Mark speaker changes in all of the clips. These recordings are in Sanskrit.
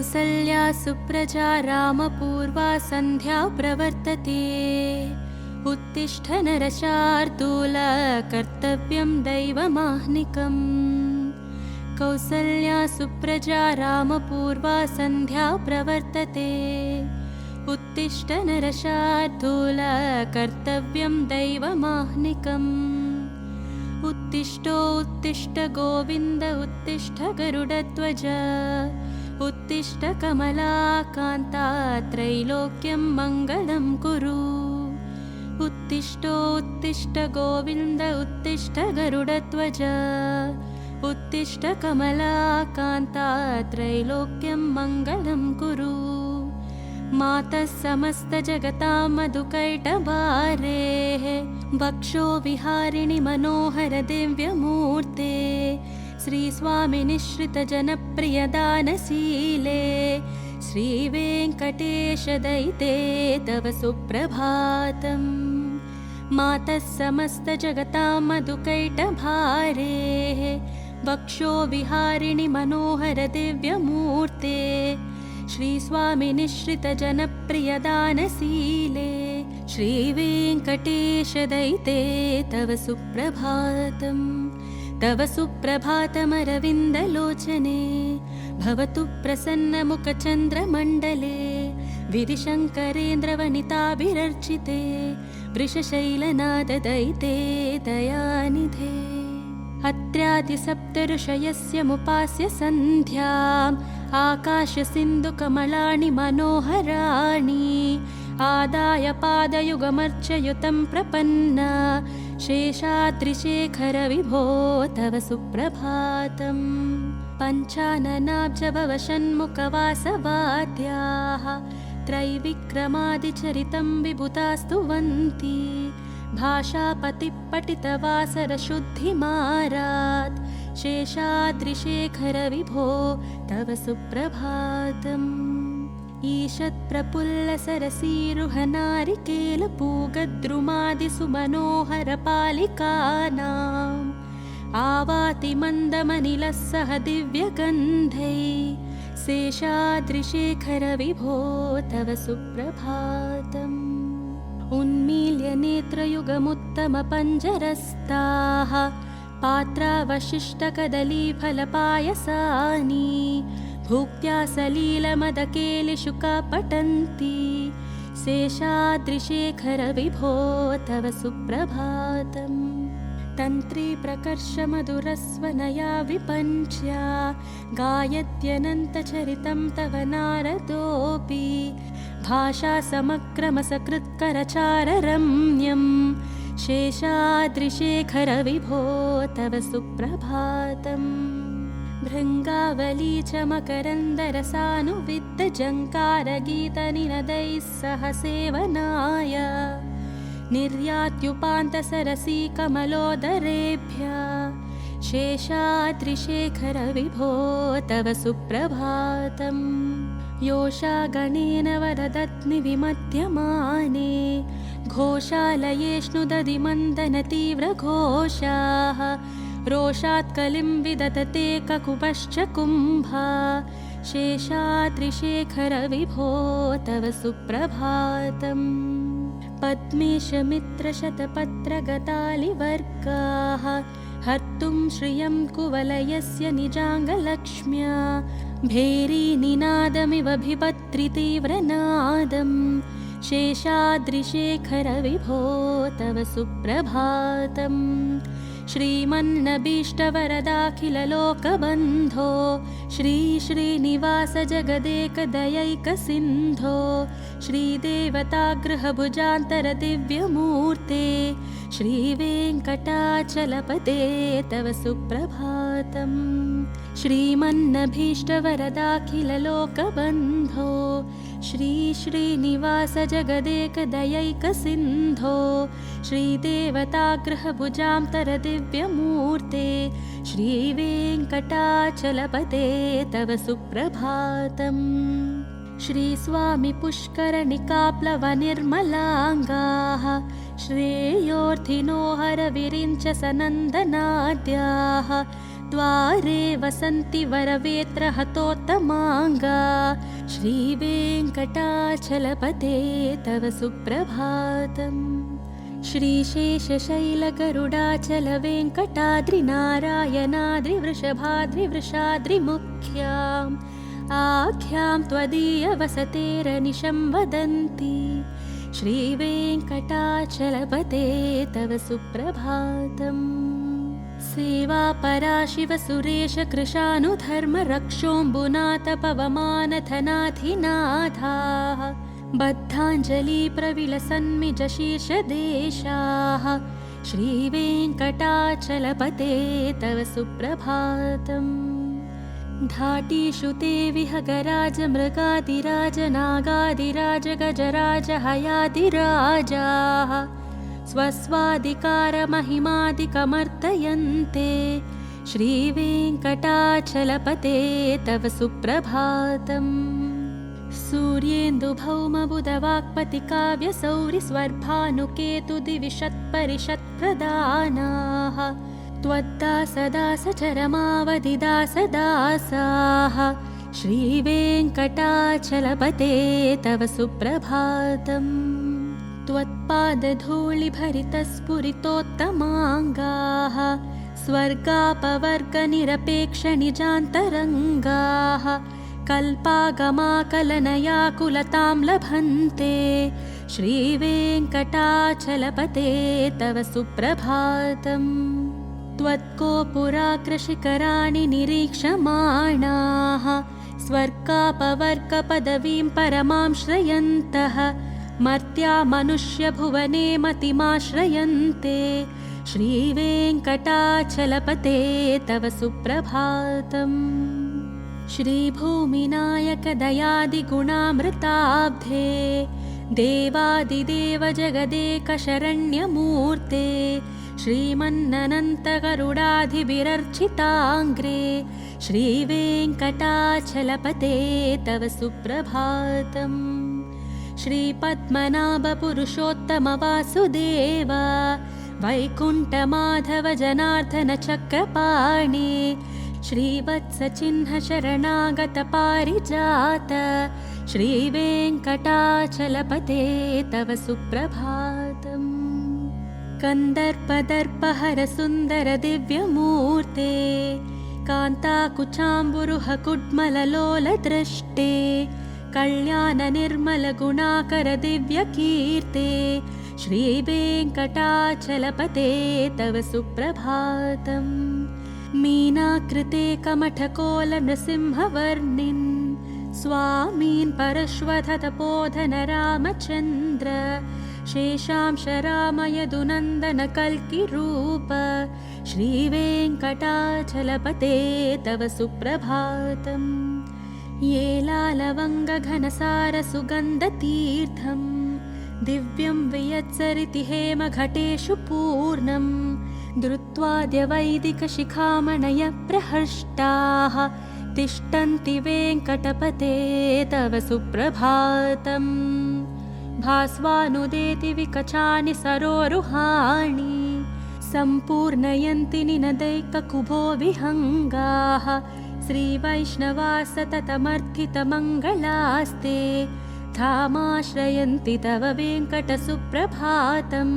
Speaker 1: कौसल्या सुप्रजा रामपूर्वा सन्ध्या प्रवर्तते। उत्तिष्ठ नरशार्दूल कर्तव्यं दैवमाह्निकम्। कौसल्या सुप्रजा रामपूर्वा सन्ध्या प्रवर्तते। उत्तिष्ठ नरशार्दूल कर्तव्यं दैवमाह्निकम्। उत्तिष्ठ गोविन्द उत्तिष्ठ गरुडध्वज। उत्तिष्ठ कमलाकान्ता त्रैलोक्यं मङ्गलं कुरु। उत्तिष्ठ गोविन्द उत्तिष्ठ गरुडध्वज। उत्तिष्ठ कमलाकान्ता त्रैलोक्यं मङ्गलं कुरु। मातः समस्तजगतां मधुकैटभारेः वक्षो विहारिणि मनोहर दिव्यमूर्ते। श्रीस्वामिनिश्रितजनप्रियदानशीले श्रीवेङ्कटेशदयिते तव सुप्रभातम्। मातः समस्तजगतां मधुकैटभारेः वक्षो विहारिणि मनोहर दिव्यमूर्ते। श्रीस्वामिनिश्रितजनप्रियदानशीले श्रीवेङ्कटेशदयिते तव सुप्रभातम्। तव सुप्रभातमरविन्दलोचने भवतु प्रसन्नमुखचन्द्रमण्डले। विधिशङ्करेन्द्रवनिताभिरर्चिते वृषशैलनाददयिते दयानिधे। अत्र्यादिसप्तऋषयस्य मुपास्य सन्ध्याम् आकाशसिन्धुकमलानि मनोहराणि। आदाय पादयुगमर्चयुतं प्रपन्ना शेषाद्रिशेखर विभो तव सुप्रभातम्। पञ्चाननाब्जभवषण्मुखवासवाद्याः त्रैविक्रमादिचरितं विभुतास्तुवन्ति। भाषापतिपठितवासरशुद्धिमारात् शेषाद्रिशेखर विभो तव सुप्रभातम्। ईषत्प्रफुल्लसरसीरुहनारिकेलपूगद्रुमादिसुमनोहरपालिकानाम् आवाति मन्दमनिलः सह दिव्यगन्धै शेषाद्रिशेखर विभो तव सुप्रभातम्। उन्मील्य नेत्रयुगमुत्तमपञ्जरस्ताः पात्रावशिष्टकदलीफलपायसानि भुक्त्या सलीलमदकेलिशुका पठन्ति। शेषाद्रिशेखर विभो तव सुप्रभातम्। तन्त्री प्रकर्षमधुरस्वनया विपञ्च्या गायत्यनन्तचरितं तव नारदोऽपि। भाषासमक्रमसकृत्करचाररम्यं शेषाद्रिशेखर विभो तव सुप्रभातम्। भृङ्गावली च मकरन्दरसानुविद्धजङ्कारगीतनिनदैः सह सेवनाय निर्यात्युपान्तसरसी कमलोदरेभ्यः शेषाद्रिशेखर विभो तव सुप्रभातम्। योषागणेन वरदत्नि विमध्यमाने घोषालयेष्णुदधिमन्दनतीव्रघोषाः रोषात् कलिं विदधते ककुपश्च कुम्भा शेषाद्रिशेखर विभो तव सुप्रभातम्। पद्मेशमित्रशतपत्रगतालिवर्गाः हर्तुं श्रियं कुवलयस्य निजाङ्गलक्ष्म्या भेरीनिनादमिव बिभत्रितीव्रनादम् शेषाद्रिशेखर विभो तव सुप्रभातम्। श्रीमन्नभीष्टवरदाखिललोकबन्धो श्रीनिवास जगदेकदयैकसिन्धो श्रीदेवतागृहभुजान्तरदिव्यमूर्ते श्रीवेङ्कटाचलपते तव सुप्रभातम्। श्रीमन्नभीष्टवरदाखिललोकबन्धो श्रीनिवास जगदेकदयैकसिन्धो श्रीदेवतागृहभुजान्तरदिव्यमूर्ते श्रीवेङ्कटाचलपते तव सुप्रभातम्। श्रीस्वामी पुष्करनिकाप्लवनिर्मलाङ्गाः श्रेयोर्थिनो हरविरिञ्च सनन्दनाद्याः द्वारे वसन्ति वरवेत्र हतोत्तमाङ्गा श्रीवेङ्कटाचलपते तव सुप्रभातम् श्रीशेषशैलगरुडाचलवेङ्कटाद्रिनारायणाद्रिवृषभाद्रिवृषाद्रिमुख्याम् आख्यां त्वदीयवसतेरनिशं वदन्ति श्रीवेङ्कटाचलपते तव सुप्रभातम् सेवापरा शिवसुरेश कृशानुधर्मरक्षोऽम्बुनाथ पवमानधनाधिनाथाः बद्धाञ्जलिप्रविलसन्मिजशीर्षदेशाः श्रीवेङ्कटाचलपते तव सुप्रभातम् धाटीषु ते विहगराज मृगादिराज नागादिराज गजराज हयादिराजाः स्वस्वादिकारमहिमादिकमर्तयन्ते श्रीवेङ्कटाचलपते तव सुप्रभातम् सूर्येन्दुभौमबुधवाक्पतिकाव्यसौरिस्वर्भानुकेतुदिविषत्परिषत्प्रदानाः त्वद्दासदासचरमावधिदासदासाः श्रीवेङ्कटाचलपते तव सुप्रभातम् त्वत्पादधूलिभरितस्फुरितोत्तमाङ्गाः स्वर्गापवर्गनिरपेक्षनिजान्तरङ्गाः कल्पागमाकलनयाकुलतां लभन्ते श्रीवेङ्कटाचलपते तव सुप्रभातम् त्वत्कोपुराग्रशिखराणि निरीक्षमाणाः स्वर्गापवर्गपदवीं परमां श्रयन्तः मर्त्या मनुष्यभुवने मतिमाश्रयन्ते श्रीवेङ्कटाचलपते तव सुप्रभातम् श्रीभूमिनायकदयादिगुणामृताब्धे देवादिदेव जगदेकशरण्यमूर्ते श्रीमन्ननन्तगरुडाधिभिरर्चिताङ्ग्रे श्रीवेङ्कटाचलपते तव सुप्रभातम् श्रीपद्मनाभपुरुषोत्तमवासुदेव वैकुण्ठमाधव जनार्दन चक्रपाणि श्रीवत्सचिह्नशरणागतपारिजात श्रीवेङ्कटाचलपते तव सुप्रभातम् कन्दर्पदर्पहरसुन्दरदिव्यमूर्ते कान्ताकुचाम्बुरुहकुड्मललोलदृष्टे कल्याणनिर्मलगुणाकरदिव्यकीर्ते श्रीवेङ्कटाचलपते तव सुप्रभातम् मीनाकृते कमठकोलनृसिंहवर्णिन् स्वामीन् परश्वधतपोधनरामचन्द्र शेषांशरामयदुनन्दनकल्किरूप श्रीवेङ्कटाचलपते तव सुप्रभातम् ये लालवङ्गघनसारसुगन्धतीर्थं दिव्यं वियत्सरिति हेमघटेषु पूर्णं धृत्वाद्यवैदिकशिखामणय प्रहृष्टाः तिष्ठन्ति वेङ्कटपते तव सुप्रभातम् भास्वानुदेति विकचानि सरोरुहाणि सम्पूर्णयन्ति निनदैककुभो विहङ्गाः श्रीवैष्णवा सततमर्थितमङ्गलास्ते धामाश्रयन्ति तव वेङ्कटसुप्रभातम्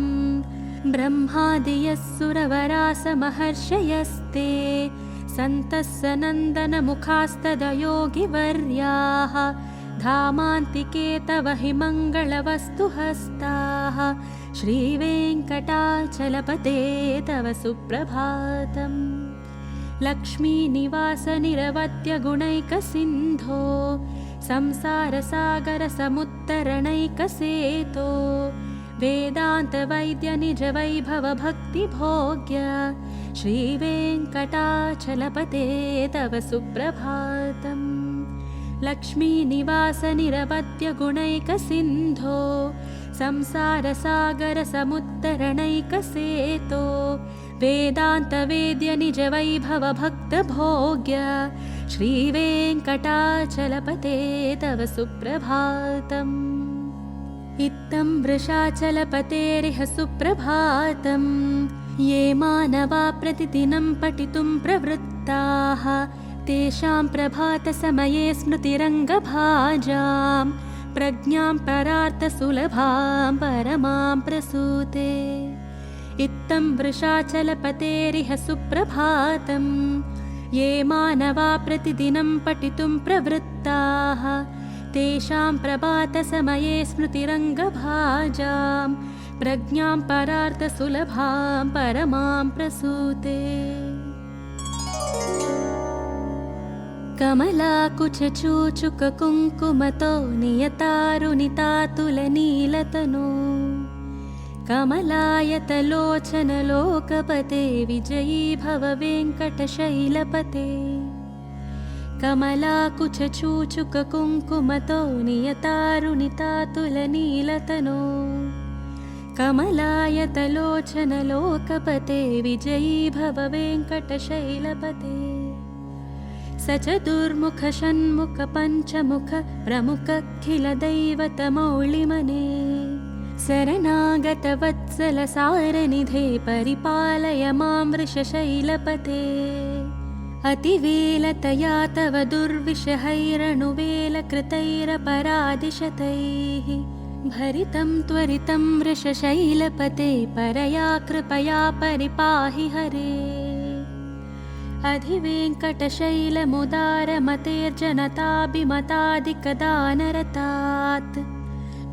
Speaker 1: ब्रह्मादियः सुरवरासमहर्षयस्ते सन्तः सनन्दनमुखास्तदयोगिवर्याः धामान्तिके तव हि मङ्गलवस्तुहस्ताः श्रीवेङ्कटाचलपते तव सुप्रभातम् लक्ष्मीनिवासनिरवद्यगुणैकसिन्धो संसारसागरसमुत्तरणैकसेतो वेदान्तवैद्यनिजवैभवभक्तिभोग्य श्रीवेङ्कटाचलपते तव सुप्रभातम् लक्ष्मीनिवासनिरवद्यगुणैकसिन्धो संसारसागरसमुत्तरणैकसेतो वेदान्तवेद्यनिजवैभवभक्तभोग्य श्रीवेङ्कटाचलपते तव सुप्रभातम् इत्थं वृषाचलपतेरिह सुप्रभातम् ये मानवा प्रतिदिनं पठितुं प्रवृत्ताः तेषां प्रभातसमये स्मृतिरङ्गभाजां प्रज्ञां परार्थसुलभां परमां प्रसूते। इत्थं वृषाचलपतेरिह सुप्रभातम्। ये मानवा प्रतिदिनं पठितुं प्रवृत्ताः तेषां प्रभातसमये स्मृतिरङ्गभाजां प्रज्ञां परार्थसुलभां परमां प्रसूते। कमलाकुचूचुककुङ्कुमतो नियतारुणितातुलनीलतनो कमलायतलोचनलोकपते विजयी भव वेङ्कटशैलपते। कमलाकुचूचुककुङ्कुमतो नियतारुणितातुलनीलतनो कमलायतलोचनलोकपते विजयी भव वेङ्कटशैलपते। स चतुर्मुख षण्मुख पञ्चमुख प्रमुखखिलदैवतमौलिमने शरणागतवत्सलसारनिधे परिपालय मां वृषशैलपते। अतिवेलतया तव दुर्विषहैरनुवेलकृतैरपरादिशतैः भरितं त्वरितं वृषशैलपते परया कृपया परिपाहि हरे। अधिवेङ्कटशैलमुदारमतेर्जनताभिमतादिकदानरतात्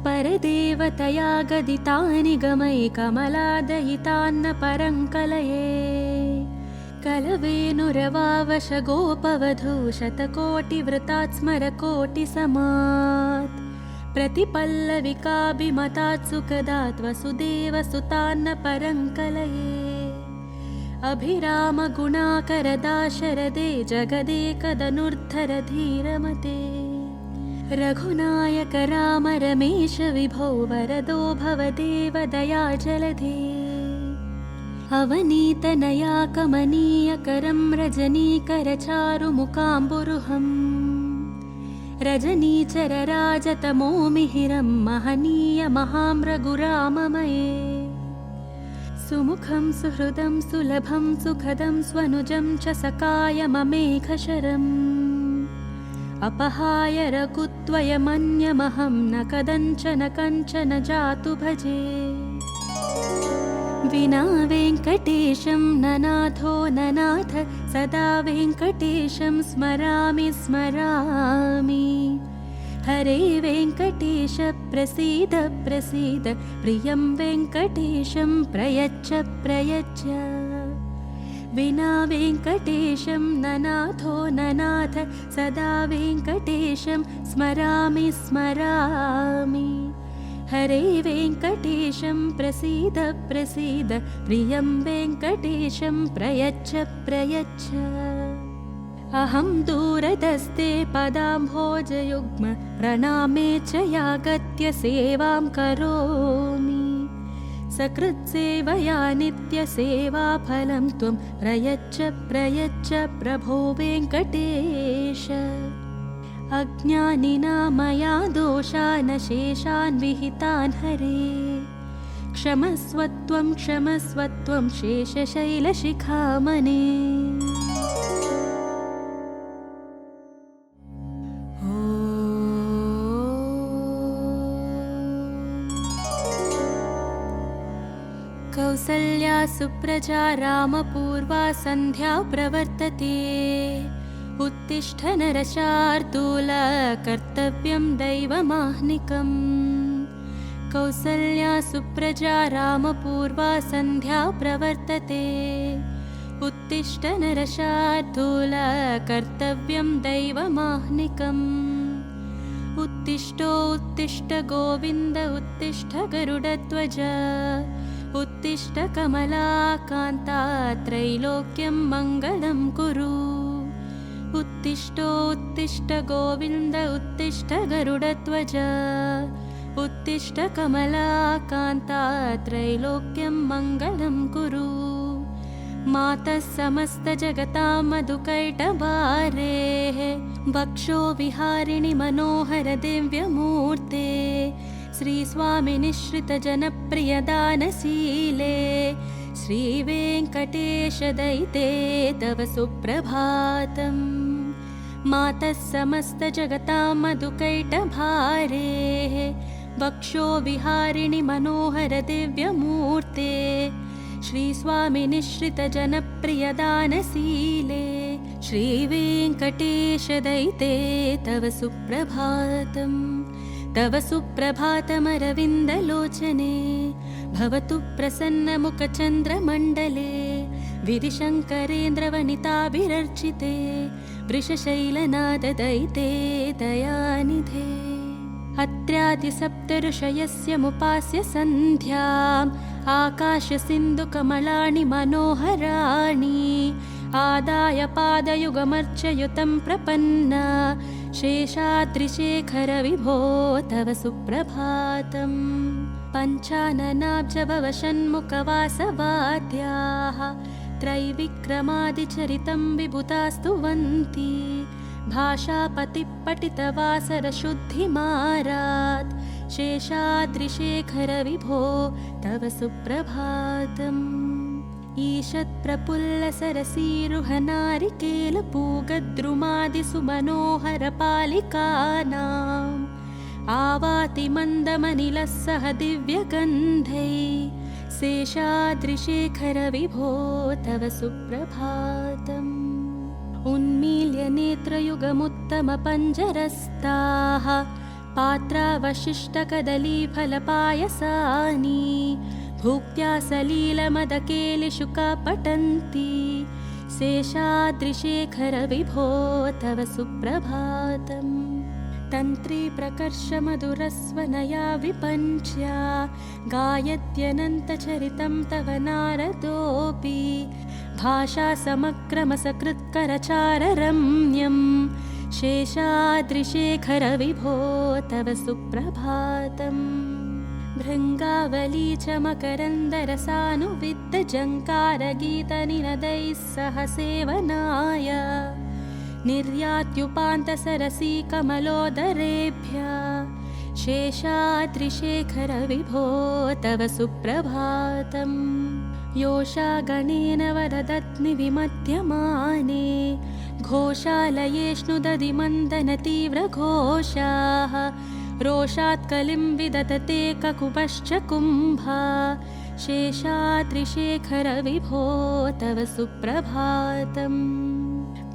Speaker 1: परदेवतया गदितानि गमै कमलादयितान्न परङ्कलये। कलवेनुरवावशगोपवधू शतकोटिवृतात् स्मरकोटिसमात् प्रतिपल्लविकाभिमतात् सुखदात् वसुदेवसुतान्न परङ्कलये। अभिरामगुणाकरदाशरदे जगदेकदनुर्धर धीरमते। रघुनायक राम रमेश विभो वरदो भवदेव दयाजलधे। अवनीतनया कमनीयकरं रजनीकरचारुमुकाम्बुरुहं रजनीचरराजतमोमिहिरं महनीयमहाम्रघुराममये। सुमुखं सुहृदं सुलभं सुखदं स्वनुजं च सकायममेघशरम् अपहाय रघुत्वयमन्यमहं न कदञ्चन कञ्चन जातु भजे। विना वेङ्कटेशं ननाथो ननाथ सदा वेङ्कटेशं स्मरामि स्मरामि। हरे वेङ्कटेश प्रसीद प्रसीद प्रियं वेङ्कटेशं प्रयच्छ प्रयच्छ। विना वेङ्कटेशं ननाथो ननाथ सदा वेङ्कटेशं स्मरामि स्मरामि। हरे वेङ्कटेशं प्रसीद प्रसीद प्रियं वेङ्कटेशं प्रयच्छ प्रयच्छ। अहं दूरदस्ते पदाम्भोजयुग्म प्रणामे च यागत्य सेवां करोमि। सकृत्सेवया नित्यसेवाफलं त्वं प्रयच्छ प्रयच्छ प्रभो वेङ्कटेश। अज्ञानिना मया दोषान् शेषान् विहितान् हरे। क्षमस्वत्वं क्षमस्वत्वं शेषशैलशिखामणे। कौसल्या सुप्रजा रामपूर्वा सन्ध्या प्रवर्तते। उत्तिष्ठ नरशार्दूल कर्तव्यं दैवमाह्निकम्। कौसल्या सुप्रजा रामपूर्वा सन्ध्या प्रवर्तते। उत्तिष्ठ नरशार्दूल कर्तव्यं दैवमाह्निकम्। उत्तिष्ठ गोविन्द उत्तिष्ठ गरुडध्वज। उत्तिष्ठ कमलाकान्ता त्रैलोक्यं मङ्गलं कुरु। उत्तिष्ठ गोविन्द उत्तिष्ठ गरुडध्वज। उत्तिष्ठ कमलाकान्ता त्रैलोक्यं मङ्गलं कुरु। मातः समस्तजगतां मधुकैटभारेः वक्षो विहारिणि मनोहर दिव्यमूर्ते। श्रीस्वामिनिश्रितजनप्रियदानशीले श्रीवेङ्कटेशदयिते तव सुप्रभातम् मातः समस्तजगतां मधुकैटभारेः वक्षो विहारिणि मनोहर दिव्यमूर्ते श्रीस्वामिनिश्रितजनप्रियदानशीले श्रीवेङ्कटेशदयिते तव सुप्रभातम् तव सुप्रभातमरविन्दलोचने भवतु प्रसन्नमुखचन्द्रमण्डले विधिशङ्करेन्द्रवनिताभिरर्चिते वृषशैलनाददयिते दयानिधे अत्र्यादिसप्तऋषयस्य मुपास्य सन्ध्याम् आकाशसिन्धुकमलानि मनोहराणि आदाय पादयुगमर्चयुतं प्रपन्ना शेषाद्रिशेखर विभो तव सुप्रभातम् पञ्चाननाब्जभवषण्मुखवासवाद्याः त्रैविक्रमादिचरितं विभुतास्तुवन्ति भाषापतिपठितवासरशुद्धिमारात् शेषाद्रिशेखर विभो तव सुप्रभातम् ईषत्प्रफुल्लसरसीरुहनारिकेलपूगद्रुमादिसुमनोहरपालिकानाम् आवाति मन्दमनिलः सह दिव्यगन्धैः शेषाद्रिशेखर विभो तव सुप्रभातम् उन्मील्य नेत्रयुगमुत्तमपञ्जरस्ताः पात्रावशिष्टकदलीफलपायसानि भुक्त्या सलीलमदकेलिशुका पठन्ति शेषाद्रिशेखर विभो तव सुप्रभातम् तन्त्री प्रकर्षमधुरस्वनया विपञ्च्या गायत्यनन्तचरितं तव नारदोऽपि भाषा समक्रमसकृत्करचाररम्यं शेषाद्रिशेखर विभो तव सुप्रभातम् भृङ्गावली च मकरन्दरसानुविद्धजङ्कारगीतनिनदैः सह सेवनाय निर्यात्युपान्तसरसी कमलोदरेभ्यः शेषाद्रिशेखर विभो तव सुप्रभातम् योषा गणेन वरदत्नि विमध्यमाने घोषालयेष्णुदधिमन्दनतीव्रघोषाः रोषात् कलिं विदधते ककुपश्च कुम्भा शेषाद्रिशेखर विभो तव सुप्रभातम्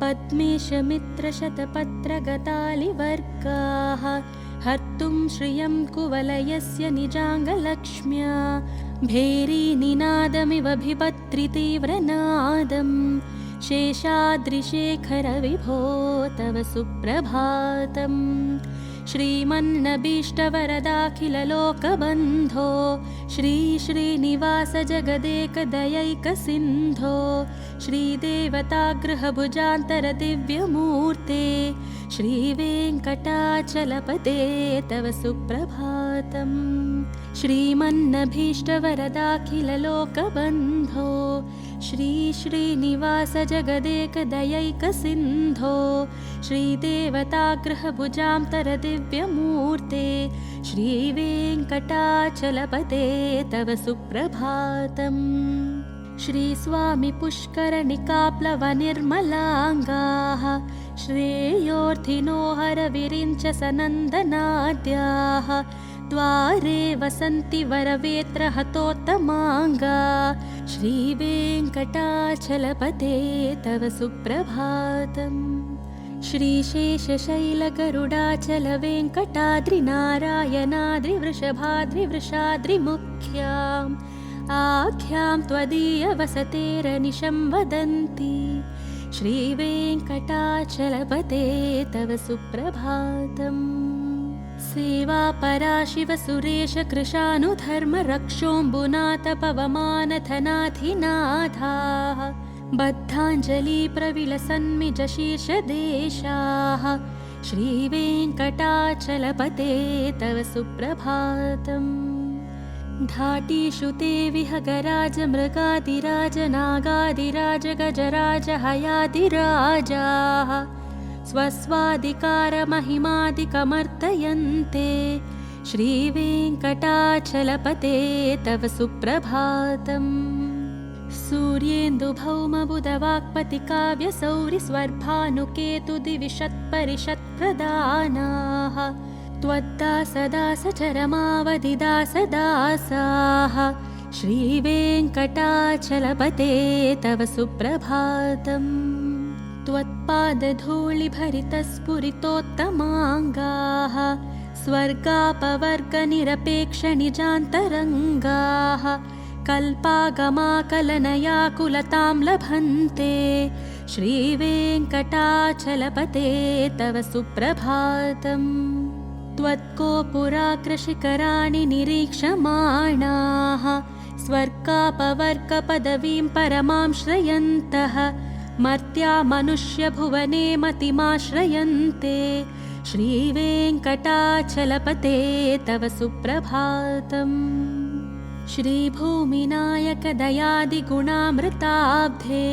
Speaker 1: पद्मेशमित्रशतपत्रगतालिवर्गाः हर्तुं श्रियं कुवलयस्य निजाङ्गलक्ष्म्या भेरीनिनादमिव बिभत्रितीव्रनादं शेषाद्रिशेखर विभो तव सुप्रभातम् श्रीमन्नभीष्टवरदाखिललोकबन्धो श्रीश्रीनिवास जगदेकदयैकसिन्धो श्रीदेवतागृहभुजान्तरदिव्यमूर्ते श्रीवेङ्कटाचलपते तव सुप्रभातम् श्रीमन्नभीष्टवरदाखिललोकबन्धो श्रीश्रीनिवास जगदेकदयैकसिन्धो श्रीदेवतागृहभुजान्तरदिव्यमूर्ते श्रीवेङ्कटाचलपते तव सुप्रभातम् श्रीस्वामि पुष्करनिकाप्लवनिर्मलाङ्गाः श्रेयोर्थिनो हरविरिञ्च सनन्दनाद्याः द्वारे वसन्ति वरवेत्रहतोत्तमाङ्गा श्रीवेङ्कटाचलपते तव सुप्रभातम् श्रीशेषशैलगरुडाचलवेङ्कटाद्रिनारायणाद्रिवृषभाद्रिवृषाद्रिमुख्याम् आख्यां त्वदीयवसतेरनिशं वदन्ति श्रीवेङ्कटाचलपते तव सुप्रभातम् सेवापरा शिवसुरेश कृशानुधर्मरक्षोऽम्बुनाथपवमानधनाधिनाथाः बद्धाञ्जलिप्रविलसन्मिजशीर्षदेशाः श्रीवेङ्कटाचलपते तव सुप्रभातम् धाटीषु ते विहगराज मृगादिराज नागादिराज गजराज हयादिराजाः स्वस्वाधिकारमहिमादिकमर्दयन्ते श्रीवेङ्कटाचलपते तव सुप्रभातम् सूर्येन्दुभौमबुधवाक्पतिकाव्यसौरिस्वर्भानुकेतुदिविशत्परिषत्प्रदानाः त्वद्दासदासचरमावधिदासदासाः श्रीवेङ्कटाचलपते तव सुप्रभातम्। त्वत्पादधूलिभरितस्फुरितोत्तमाङ्गाः स्वर्गापवर्गनिरपेक्षनिजान्तरङ्गाः कल्पागमाकलनयाकुलतां लभन्ते श्रीवेङ्कटाचलपते तव सुप्रभातम्। त्वत्कोपुराग्रशिखराणि निरीक्षमाणाः स्वर्गापवर्गपदवीं परमां श्रयन्तः मर्त्या मनुष्यभुवने मतिमाश्रयन्ते श्रीवेङ्कटाचलपते तव सुप्रभातम्। श्रीभूमिनायकदयादिगुणामृताब्धे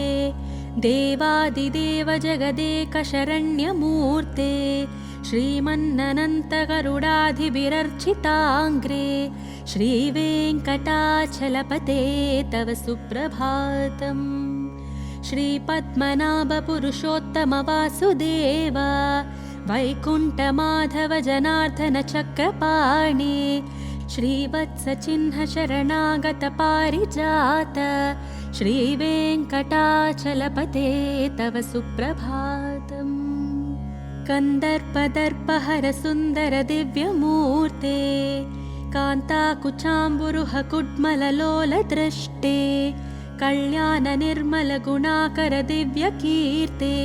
Speaker 1: देवादिदेव जगदेकशरण्यमूर्ते श्रीमन्ननन्तगरुडाधिभिरर्चिताङ्ग्रे श्रीवेङ्कटाचलपते तव सुप्रभातम्। श्रीपद्मनाभपुरुषोत्तमवासुदेव वैकुण्ठमाधव जनार्दन चक्रपाणि श्रीवत्सचिह्नशरणागतपारिजात श्रीवेङ्कटाचलपते तव सुप्रभातम्। कन्दर्पदर्पहरसुन्दरदिव्यमूर्ते कान्ताकुचाम्बुरुहकुड्मललोलदृष्टे कल्याणनिर्मलगुणाकरदिव्यकीर्ते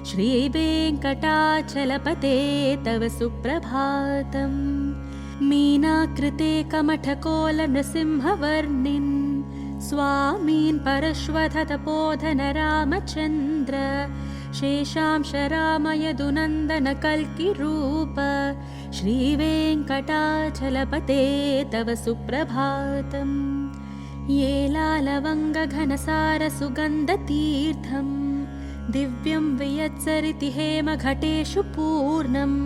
Speaker 1: श्रीवेङ्कटाचलपते तव सुप्रभातम्। मीनाकृते कमठकोलनृसिंहवर्णिन् स्वामीन् परश्वथतपोधन रामचन्द्र शेषांश रामयदुनन्दन कल्किरूप श्रीवेङ्कटाचलपते तव सुप्रभातम्। ये लालवङ्गघनसारसुगन्धतीर्थं दिव्यं वियत्सरिति हेमघटेषु पूर्णम्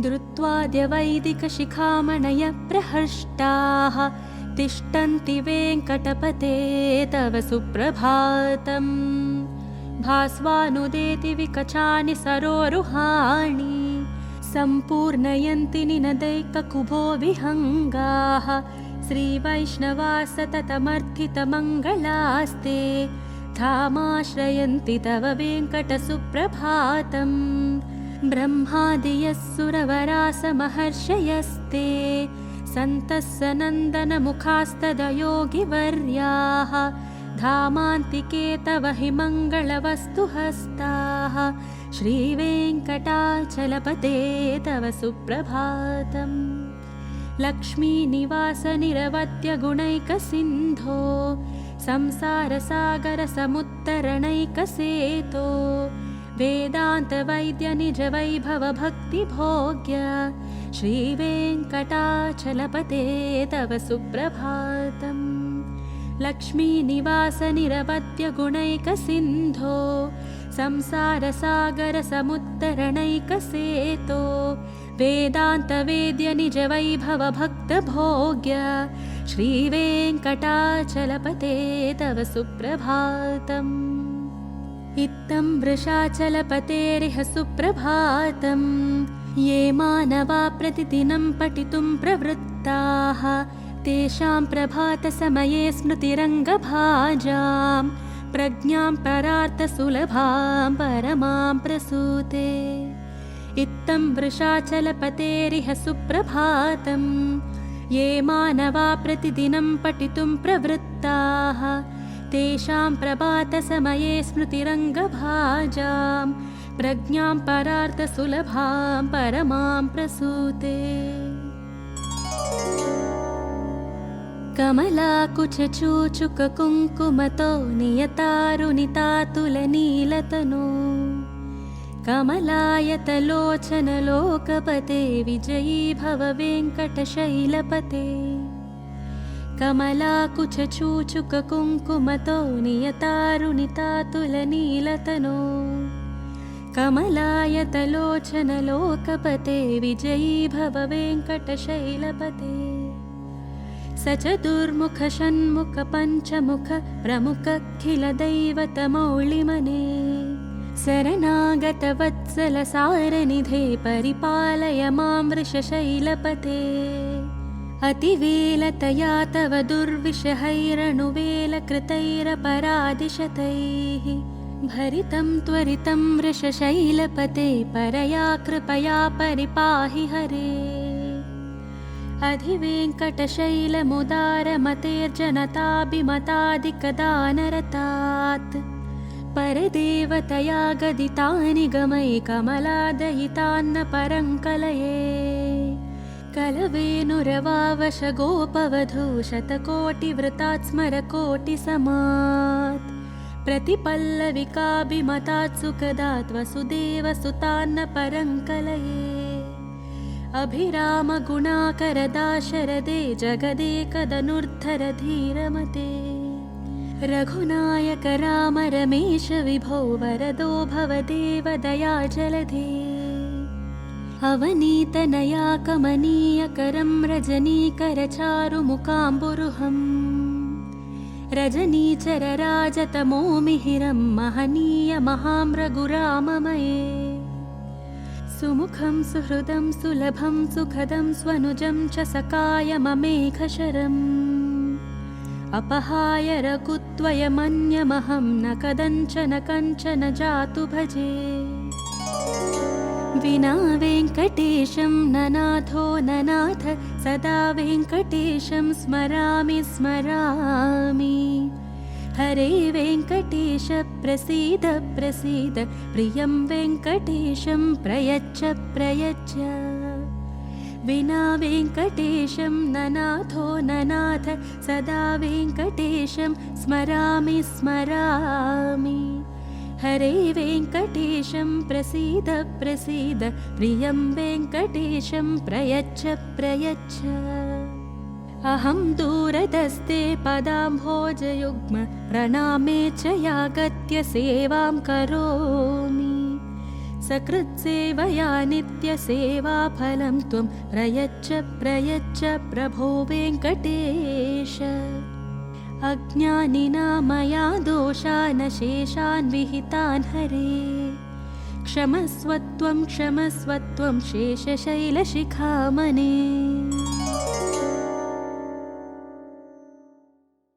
Speaker 1: धृत्वाद्यवैदिकशिखामणयः प्रहृष्टाः तिष्ठन्ति वेङ्कटपते तव सुप्रभातम्। भास्वानुदेति विकचानि सरोरुहाणि सम्पूर्णयन्ति निनदैककुभो विहङ्गाः श्रीवैष्णवासततमर्थितमङ्गलास्ते धामाश्रयन्ति तव वेङ्कटसुप्रभातम्। ब्रह्मादियः सुरवरासमहर्षयस्ते सन्तः सनन्दनमुखास्तदयोगिवर्याः धामान्तिके तव हि मङ्गलवस्तुहस्ताः श्रीवेङ्कटाचलपते तव सुप्रभातम्। लक्ष्मीनिवासनिरवद्यगुणैकसिन्धो संसारसागरसमुत्तरणैकसेतो वेदान्तवैद्यनिजवैभवभक्तिभोग्य श्रीवेङ्कटाचलपते तव सुप्रभातम्। लक्ष्मीनिवासनिरवद्यगुणैकसिन्धो संसारसागरसमुत्तरणैकसेतो वेदान्तवेद्यनिजवैभवभक्तभोग्य श्रीवेङ्कटाचलपते तव सुप्रभातम्। इत्थं वृषाचलपतेरिह सुप्रभातम्। ये मानवा प्रतिदिनं पठितुं प्रवृत्ताः तेषां प्रभातसमये स्मृतिरङ्गभाजां प्रज्ञां परार्थसुलभां परमां प्रसूते। इत्थं वृषाचलपतेरिह सुप्रभातम्। ये मानवा प्रतिदिनं पठितुं प्रवृत्ताः तेषां प्रभातसमये स्मृतिरङ्गभाजां प्रज्ञां परार्थसुलभां परमां प्रसूते। कमलाकुचूचुककुङ्कुमतो नियतारुणितातुलनीलतनो कमलायतलोचनलोकपते विजयी भव वेङ्कटशैलपते। कमलाकुचूचुककुङ्कुमतो नियतारुणितातुलनीलतनो कमलायतलोचनलोकपते विजयी भव वेङ्कटशैलपते। स चतुर्मुख षण्मुख पञ्चमुख प्रमुखखिलदैवतमौलिमने शरणागतवत्सलसारनिधे परिपालय मां वृषशैलपते अतिवेलतया तव दुर्विषहैरनुवेलकृतैरपरादिशतैः भरितं त्वरितं वृषशैलपते परया कृपया परिपाहि हरे अधिवेङ्कटशैलमुदारमतेर्जनताभिमतादिकदानरतात् परदेवतया गदितानि गमय कमलादयितान्न परङ्कलये कलवेनुरवावशगोपवधू शतकोटिवृतात् स्मरकोटिसमात् प्रतिपल्लविकाभिमतात् सुखदात् वसुदेवसुतान्न परङ्कलये अभिरामगुणाकरदाशरदे जगदेकदनुर्धर धीरमते रघुनायक राम रमेश विभो वरदो भवदेव दयाजलधे अवनीतनया कमनीयकरं रजनीकरचारुमुकाम्बुरुहम् रजनीचरराजतमोमिहिरं महनीयमहाम्रघुराममये सुमुखं सुहृदं सुलभं सुखदं स्वनुजं च सकायममेघशरम् अपहाय रघुत्वयमन्यमहं न कदञ्चन कञ्चन जातु भजे विना वेङ्कटेशं ननाथो ननाथ सदा वेङ्कटेशं स्मरामि स्मरामि हरे वेङ्कटेश प्रसीद प्रसीद प्रियं वेङ्कटेशं प्रयच्छ प्रयच्छ विना वेङ्कटेशं ननाथो ननाथ सदा वेङ्कटेशं स्मरामि स्मरामि हरे वेङ्कटेशं प्रसीद प्रसीद प्रियं वेङ्कटेशं प्रयच्छ प्रयच्छ अहं दूरदस्ते पदाम्भोजयुग्म प्रणामे च यागत्य सेवां करोमि सकृत्सेवया नित्यसेवाफलं त्वं प्रयच्छ प्रयच्छ प्रभो वेङ्कटेश अज्ञानिना मया दोषान् शेषान् विहितान् हरे क्षमस्व त्वं शेषशैलशिखामणे।